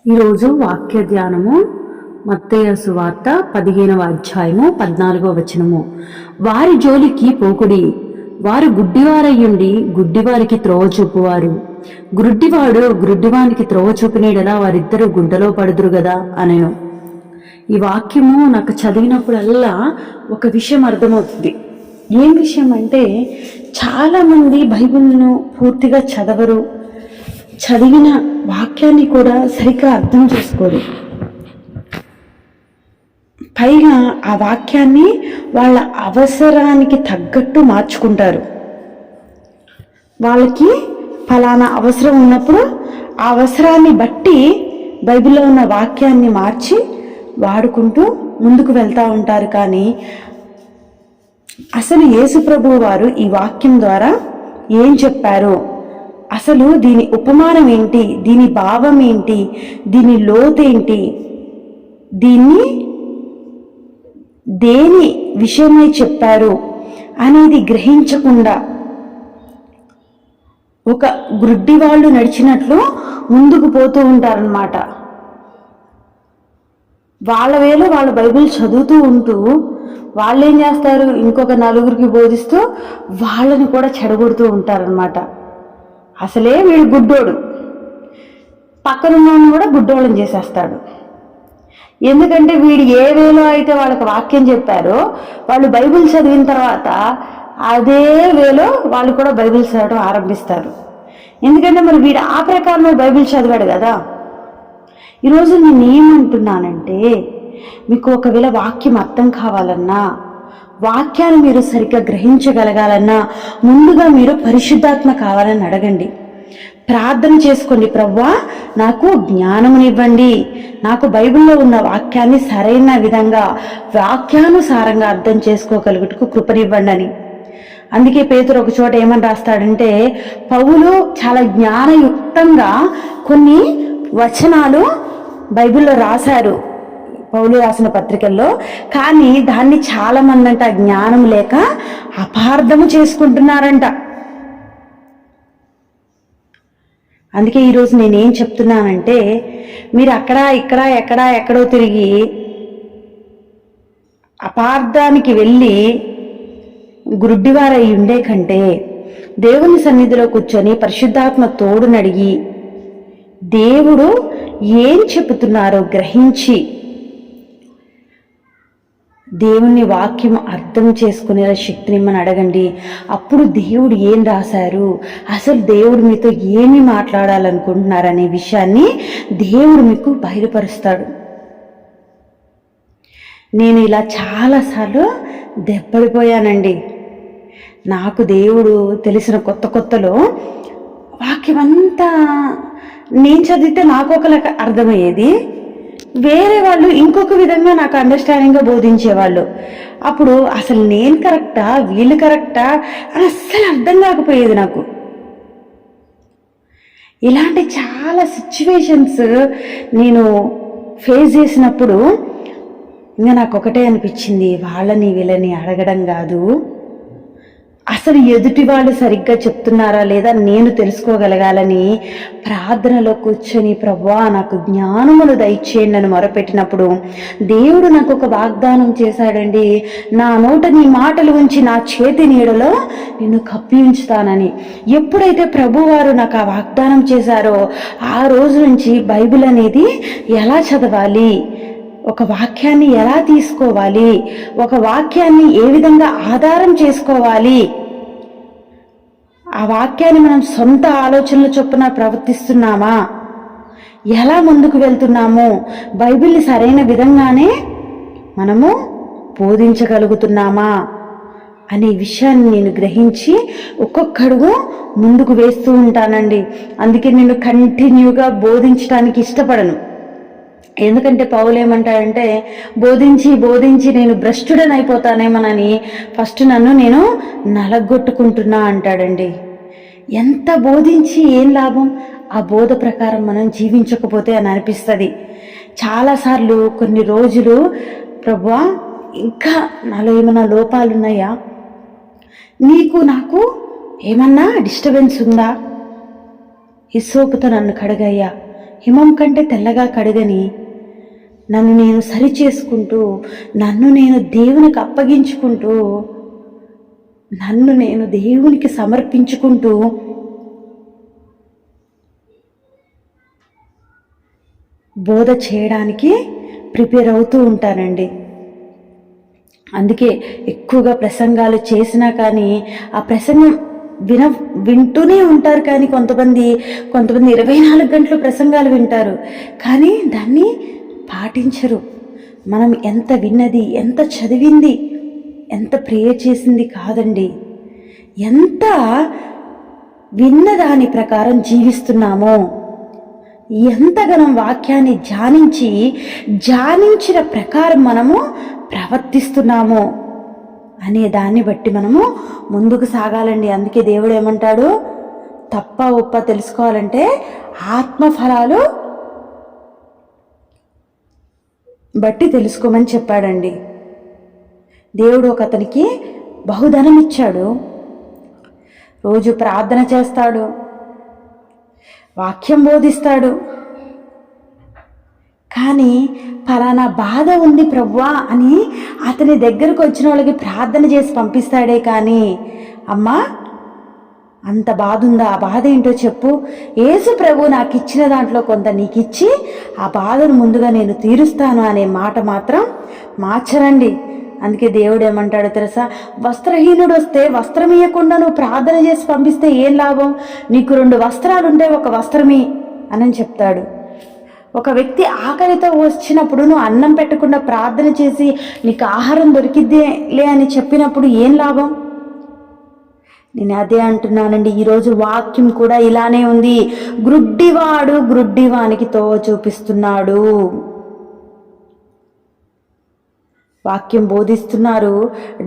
ఈరోజు వాక్య ధ్యానము మత్తయి సువార్త 15వ అధ్యాయము 14వ వచనము. వారి జోలికి పోకుడి, వారు గుడ్డివారయ్యుండి గుడ్డివారికి త్రోవ చూపువారు. గుడ్డివాడు గుడ్డివానికి త్రోవ చూపినేడలా వారిద్దరూ గుంటలో పడుదురు గదా అనెను. ఈ వాక్యము నాకు చదివినప్పుడల్లా ఒక విషయం అర్థమవుతుంది. ఏం విషయం అంటే, చాలా మంది బైబిల్ను పూర్తిగా చదవరు, చదివిన వాక్యాన్ని కూడా సరిగ్గా అర్థం చేసుకోరు. పైగా ఆ వాక్యాన్ని వాళ్ళ అవసరానికి తగ్గట్టు మార్చుకుంటారు. వాళ్ళకి ఫలానా అవసరం ఉన్నప్పుడు ఆ అవసరాన్ని బట్టి బైబిల్లో ఉన్న వాక్యాన్ని మార్చి వాడుకుంటూ ముందుకు వెళ్తూ ఉంటారు. కానీ అసలు యేసు ప్రభువు వారు ఈ వాక్యం ద్వారా ఏం చెప్పారు, అసలు దీని ఉపమానం ఏంటి, దీని భావం ఏంటి, దీని లోతేంటి, దీన్ని దేని విషయమై చెప్పారు అనేది గ్రహించకుండా ఒక గుడ్డి వాళ్ళు నడిచినట్లు ముందుకు పోతూ ఉంటారనమాట. వాళ్ళ వేళ వాళ్ళ బైబిల్ చదువుతూ ఉంటూ వాళ్ళు ఏం చేస్తారు, ఇంకొక నలుగురికి బోధిస్తూ వాళ్ళని కూడా చెడగొడుతూ ఉంటారనమాట. అసలే వీడు గుడ్డోడు, పక్కనున్న కూడా గుడ్డోళ్ళని చేసేస్తాడు. ఎందుకంటే వీడు ఏ వేలో అయితే వాళ్ళకి వాక్యం చెప్పారో వాళ్ళు బైబిల్ చదివిన తర్వాత అదే వేలో వాళ్ళు కూడా బైబిల్ చదవడం ఆరంభిస్తారు. ఎందుకంటే మరి వీడు ఆ ప్రకారం బైబిల్ చదివాడు కదా. ఈరోజు నేను ఏమంటున్నానంటే, మీకు ఒకవేళ వాక్యం అర్థం కావాలన్నా, వాక్యాన్ని మీరు సరిగ్గా గ్రహించగలగాలన్నా ముందుగా మీరు పరిశుద్ధాత్మ కావాలని అడగండి. ప్రార్థన చేసుకోండి, ప్రభువా నాకు జ్ఞానమునివ్వండి, నాకు బైబిల్లో ఉన్న వాక్యాన్ని సరైన విధంగా వాక్యానుసారంగా అర్థం చేసుకోగలుగుటకు కృపనివ్వండి అని. అందుకే పేతురు ఒక చోట ఏమని రాస్తాడంటే, పౌలు చాలా జ్ఞానయుక్తంగా కొన్ని వచనాలు బైబిల్లో రాశారు, పౌలు రాసిన పత్రికల్లో. కానీ దాన్ని చాలా మంది అంట జ్ఞానం లేక అపార్థము చేసుకుంటున్నారంట. అందుకే ఈరోజు నేనేం చెప్తున్నానంటే, మీరు అక్కడ ఇక్కడ ఎక్కడో తిరిగి అపార్థానికి వెళ్ళి గుడ్డివారై ఉండే కంటే దేవుని సన్నిధిలో కూర్చొని పరిశుద్ధాత్మ తోడునడిగి దేవుడు ఏం చెబుతున్నారో గ్రహించి దేవుని వాక్యం అర్థం చేసుకునేలా శక్తినిమ్మని అడగండి. అప్పుడు దేవుడు ఏం రాశారు, అసలు దేవుడు మీతో ఏమి మాట్లాడాలనుకుంటున్నారనే విషయాన్ని దేవుడు మీకు బయలుపరుస్తాడు. నేను ఇలా చాలాసార్లు దెబ్బడిపోయానండి. నాకు దేవుడు తెలిసిన కొత్తలో వాక్యం అంతా నేను చదివితే నాకు ఒకలా అర్థమయ్యేది, వేరే వాళ్ళు ఇంకొక విధంగా నాకు అండర్స్టాండింగ్గా బోధించేవాళ్ళు. అప్పుడు అసలు నేను కరెక్టా వీళ్ళు కరెక్టా అని అస్సలు అర్థం కాకపోయేది నాకు. ఇలాంటి చాలా సిచ్యువేషన్స్ నేను ఫేస్ చేసినప్పుడు ఇంకా నాకు ఒకటే అనిపించింది, వాళ్ళని వీళ్ళని అడగడం కాదు, అసలు ఎదుటి వాళ్ళు సరిగ్గా చెప్తున్నారా లేదా నేను తెలుసుకోగలగాలని ప్రార్థనలో కూర్చొని ప్రభువా నాకు జ్ఞానములు దయచేయండి అని మొరపెట్టినప్పుడు దేవుడు నాకు ఒక వాగ్దానం చేశాడండి. నా నోట నీ మాటలు ఉంచి నా చేతి నీడలో నిన్ను కప్పి ఉంచుతానని. ఎప్పుడైతే ప్రభువారు నాకు ఆ వాగ్దానం చేశారో ఆ రోజు నుంచి బైబిల్ అనేది ఎలా చదవాలి, ఒక వాక్యాన్ని ఎలా తీసుకోవాలి, ఒక వాక్యాన్ని ఏ విధంగా ఆధారం చేసుకోవాలి, ఆ వాక్యాన్ని మనం సొంత ఆలోచనల చొప్పున ప్రవర్తిస్తున్నామా, ఎలా ముందుకు వెళ్తున్నాము, బైబిల్ని సరైన విధంగానే మనము బోధించగలుగుతున్నామా అనే విషయాన్ని నేను గ్రహించి ఒక్కొక్కడుగు ముందుకు వేస్తూ ఉంటానండి. అందుకే నేను కంటిన్యూగా బోధించడానికి ఇష్టపడను. ఎందుకంటే పౌలు ఏమంటాడంటే, బోధించి నేను భ్రష్టుడని అయిపోతానేమోనని ఫస్ట్ నన్ను నేను నలగొట్టుకుంటున్నా అంటాడండి. ఎంత బోధించి ఏం లాభం, ఆ బోధ ప్రకారం మనం జీవించకపోతే అని అనిపిస్తుంది. చాలాసార్లు కొన్ని రోజులు ప్రభువా ఇంకా నాలో ఏమైనా లోపాలున్నాయా, నీకు నాకు ఏమన్నా డిస్టర్బెన్స్ ఉందా, హిస్సోపుతో నన్ను కడగయ్యా, హిమం కంటే తెల్లగా కడగని నన్ను నేను సరిచేసుకుంటూ, నన్ను నేను దేవునికి అప్పగించుకుంటూ, నన్ను నేను దేవునికి సమర్పించుకుంటూ బోధ చేయడానికి ప్రిపేర్ అవుతూ ఉంటానండి. అందుకే ఎక్కువగా ప్రసంగాలు చేసినా కానీ ఆ ప్రసంగం వింటూనే ఉంటారు. కానీ కొంతమంది 24 గంటలు ప్రసంగాలు వింటారు, కానీ దాన్ని పాటించరు. మనం ఎంత విన్నది, ఎంత చదివింది, ఎంత ప్రేయర్ చేసింది కాదండి, ఎంత విన్న దాని ప్రకారం జీవిస్తున్నామో, ఎంతగానో వాక్యాన్ని ధ్యానించిన ప్రకారం మనము ప్రవర్తిస్తున్నామో అనే దాన్ని బట్టి మనము ముందుకు సాగాలండి. అందుకే దేవుడు ఏమంటాడు, తప్ప ఒప్ప తెలుసుకోవాలంటే ఆత్మఫలాలు బట్టి తెలుసుకోమని చెప్పాడండి. దేవుడు ఒక అతనికి బహుధనం ఇచ్చాడు, రోజు ప్రార్థన చేస్తాడు, వాక్యం బోధిస్తాడు, కానీ ఫలానా బాధ ఉంది ప్రభువా అని అతని దగ్గరకు వచ్చిన వాళ్ళకి ప్రార్థన చేసి పంపిస్తాడే కానీ, అమ్మా అంత బాధ ఉందా, ఆ బాధ ఏంటో చెప్పు, యేసు ప్రభు నాకు ఇచ్చిన దాంట్లో కొంత నీకు ఇచ్చి ఆ బాధను ముందుగా నేను తీరుస్తాను అనే మాట మాత్రం మార్చరండి. అందుకే దేవుడు ఏమంటాడో తెలుసా, వస్త్రహీనుడు వస్తే వస్త్రం ఇవ్వకుండా నువ్వు ప్రార్థన చేసి పంపిస్తే ఏం లాభం, నీకు 2 వస్త్రాలుంటే 1 వస్త్రమి అని చెప్తాడు. ఒక వ్యక్తి ఆకలితో వచ్చినప్పుడు నువ్వు అన్నం పెట్టకుండా ప్రార్థన చేసి నీకు ఆహారం దొరికిద్దేలే అని చెప్పినప్పుడు ఏం లాభం? నేను అదే అంటున్నానండి. ఈరోజు వాక్యం కూడా ఇలానే ఉంది. గ్రుడ్డివాడు గ్రుడ్డివానికి తోవ చూపిస్తున్నాడు. వాక్యం బోధిస్తున్నారు,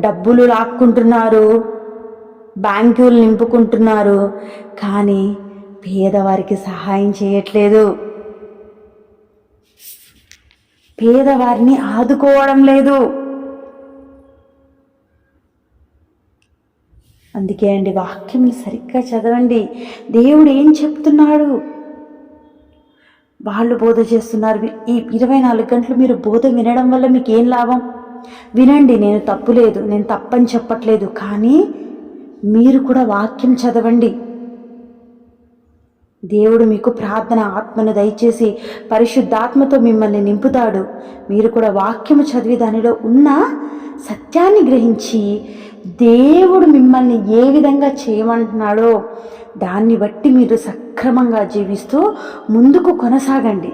డబ్బులు లాక్కుంటున్నారు, బ్యాంకులు నింపుకుంటున్నారు, కానీ పేదవారికి సహాయం చేయట్లేదు, పేదవారిని ఆదుకోవడం లేదు. అందుకే అండి వాక్యం సరిగ్గా చదవండి. దేవుడు ఏం చెప్తున్నాడు? వాళ్ళు బోధ చేస్తున్నారు. ఈ 24 గంటలు మీరు బోధ వినడం వల్ల మీకు ఏం లాభం? వినండి, నేను తప్పని చెప్పట్లేదు, కానీ మీరు కూడా వాక్యం చదవండి. దేవుడు మీకు ప్రార్థన ఆత్మను దయచేసి పరిశుద్ధాత్మతో మిమ్మల్ని నింపుతాడు. మీరు కూడా వాక్యము చదివి దానిలో ఉన్న సత్యాన్ని గ్రహించి దేవుడు మిమ్మల్ని ఏ విధంగా చేయమంటున్నాడో దాన్ని బట్టి మీరు సక్రమంగా జీవిస్తూ ముందుకు కొనసాగండి.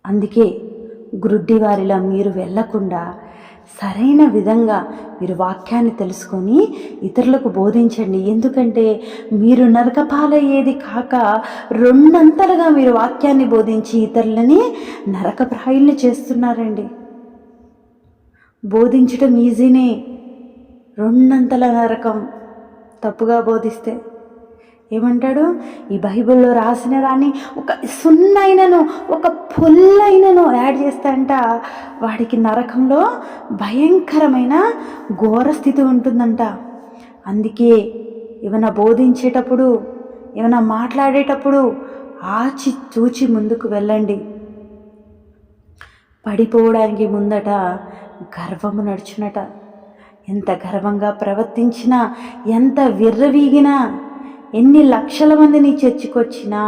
అందుకే గ్రుడ్డివారిలా మీరు వెళ్ళకుండా సరైన విధంగా మీరు వాక్యాన్ని తెలుసుకొని ఇతరులకు బోధించండి. ఎందుకంటే మీరు నరకపాలయ్యేది కాక 2 అంతలుగా మీరు వాక్యాన్ని బోధించి ఇతరులని నరకప్రాయుల్ని చేస్తున్నారండి. బోధించడం ఈజీనే, 2 అంతల నరకం తప్పుగా బోధిస్తే. ఏమంటాడు? ఈ బైబిల్లో రాసిన దాన్ని ఒక సున్నైనను ఒక పుల్లైనను యాడ్ చేస్తాంట, వాడికి నరకంలో భయంకరమైన ఘోర స్థితి ఉంటుందంట. అందుకే ఏమైనా బోధించేటప్పుడు, ఏమైనా మాట్లాడేటప్పుడు ఆచి చూచి ముందుకు వెళ్ళండి. పడిపోవడానికి ముందట గర్వము నడుచునట. ఎంత గర్వంగా ప్రవర్తించినా, ఎంత విర్రవీగినా, ఎన్ని లక్షల మంది నీ చర్చికొచ్చినా,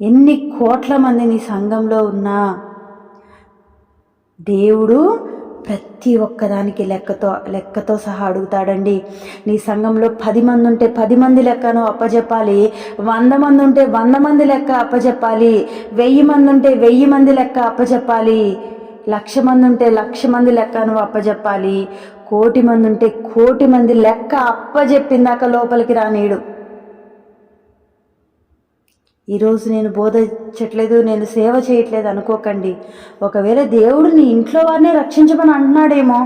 ఎన్ని కోట్ల మంది నీ సంఘంలో ఉన్నా, దేవుడు ప్రతి ఒక్కదానికి లెక్కతో సహా అడుగుతాడండి. నీ సంఘంలో 10 మంది ఉంటే 10 మంది లెక్కను అప్పచెప్పాలి, 100 మంది ఉంటే 100 మంది లెక్క అప్పచెప్పాలి, 1000 మంది ఉంటే 1000 మంది లెక్క అప్పచెప్పాలి, 1,00,000 మంది ఉంటే 1,00,000 మంది లెక్కను అప్పచెప్పాలి, 1,00,00,000 మంది ఉంటే 1,00,00,000 మంది లెక్క అప్పచెప్పిందాక లోపలికి రానీడు. ఈరోజు నేను బోధించట్లేదు, నేను సేవ చేయట్లేదు అనుకోకండి. ఒకవేళ దేవుడు నీ ఇంట్లో వారిని రక్షించమని అంటున్నాడేమో,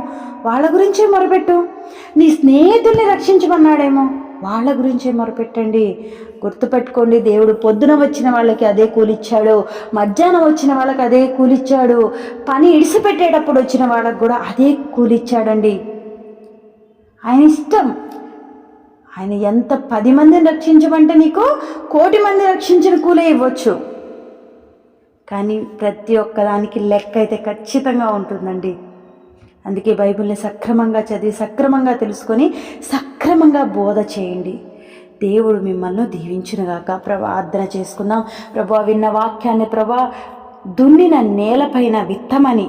వాళ్ళ గురించే మొరపెట్టు. నీ స్నేహితుల్ని రక్షించమన్నాడేమో, వాళ్ళ గురించే మొరపెట్టండి. గుర్తుపెట్టుకోండి, దేవుడు పొద్దున వచ్చిన వాళ్ళకి అదే కూలిచ్చాడు, మధ్యాహ్నం వచ్చిన వాళ్ళకి అదే కూలిచ్చాడు, పని ఇడిసిపెట్టేటప్పుడు వచ్చిన వాళ్ళకి కూడా అదే కూలిచ్చాడండి. ఆయన ఇష్టం. ఆయన ఎంత 10 మందిని రక్షించమంటే నీకు 1,000,000 మంది రక్షించిన కూలే ఇవ్వచ్చు. కానీ ప్రతి ఒక్కదానికి లెక్క అయితే ఖచ్చితంగా ఉంటుందండి. అందుకే బైబిల్ని సక్రమంగా చదివి సక్రమంగా తెలుసుకొని సక్రమంగా బోధ చేయండి. దేవుడు మిమ్మల్ని దీవించునుగాక. ప్రార్థన చేసుకుందాం. ప్రభువా, విన్న వాక్యాన్ని ప్రభువా దున్నిన నేలపైన విత్తమని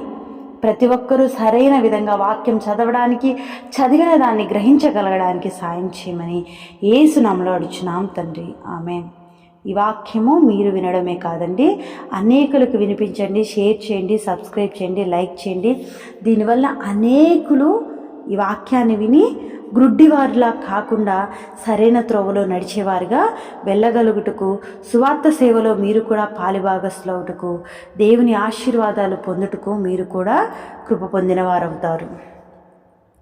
ప్రతి ఒక్కరూ సరైన విధంగా వాక్యం చదవడానికి, చదివిన దాన్ని గ్రహించగలగడానికి సాయం చేయమని యేసు నామములో అడుగుచున్నాం తండ్రి, ఆమేన్. ఈ వాక్యము మీరు వినడమే కాదండి, అనేకులకు వినిపించండి, షేర్ చేయండి, సబ్స్క్రైబ్ చేయండి, లైక్ చేయండి. దీనివల్ల అనేకులు ఈ వాక్యాన్ని విని గ్రుడ్డివారిలా కాకుండా సరైన త్రోవలో నడిచేవారుగా వెళ్ళగలుగుటకు, సువార్త సేవలో మీరు కూడా పాలిభాగస్తులవుటకు, దేవుని ఆశీర్వాదాలు పొందుటకు మీరు కూడా కృప పొందిన వారవుతారు.